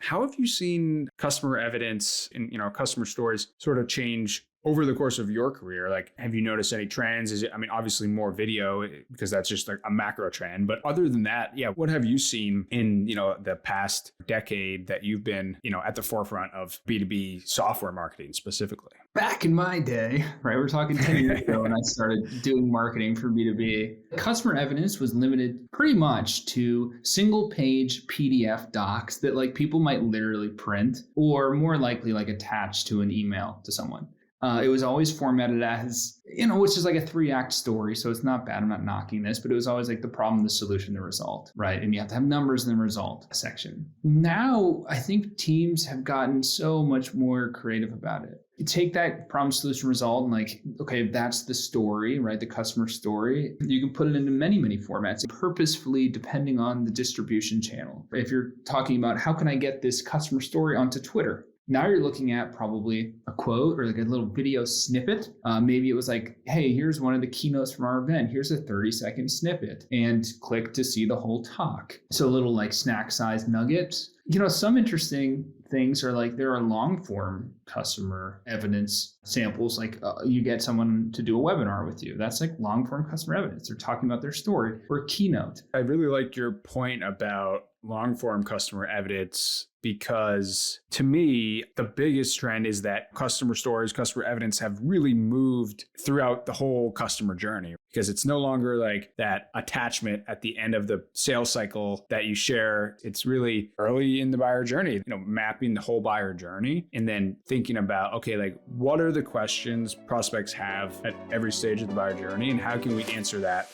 How have you seen customer evidence and, customer stories sort of change over the course of your career? Like, have you noticed any trends? Obviously more video because that's just like a macro trend. But other than that, what have you seen in, the past decade that you've been, at the forefront of B2B software marketing specifically? Back in my day, right, we're talking 10 years ago when I started doing marketing for B2B, customer evidence was limited pretty much to single page PDF docs that like people might literally print or more likely like attach to an email to someone. It was always formatted as, which is like a 3-act story. So it's not bad. I'm not knocking this, but it was always like the problem, the solution, the result, right? And you have to have numbers in the result section. Now, I think teams have gotten so much more creative about it. You take that problem, solution, result and like, okay, that's the story, right? The customer story. You can put it into many, many formats, purposefully depending on the distribution channel. If you're talking about how can I get this customer story onto Twitter? Now you're looking at probably a quote or like a little video snippet. Maybe it was like, hey, here's one of the keynotes from our event. Here's a 30-second snippet and click to see the whole talk. So a little like snack-sized nuggets. Some interesting things are like there are long form customer evidence samples. Like you get someone to do a webinar with you. That's like long form customer evidence. They're talking about their story or a keynote. I really like your point about long form customer evidence because to me, the biggest trend is that customer stories, customer evidence have really moved throughout the whole customer journey because it's no longer like that attachment at the end of the sales cycle that you share. It's really early in the buyer journey, mapping the whole buyer journey and then thinking about, okay, like what are the questions prospects have at every stage of the buyer journey and how can we answer that?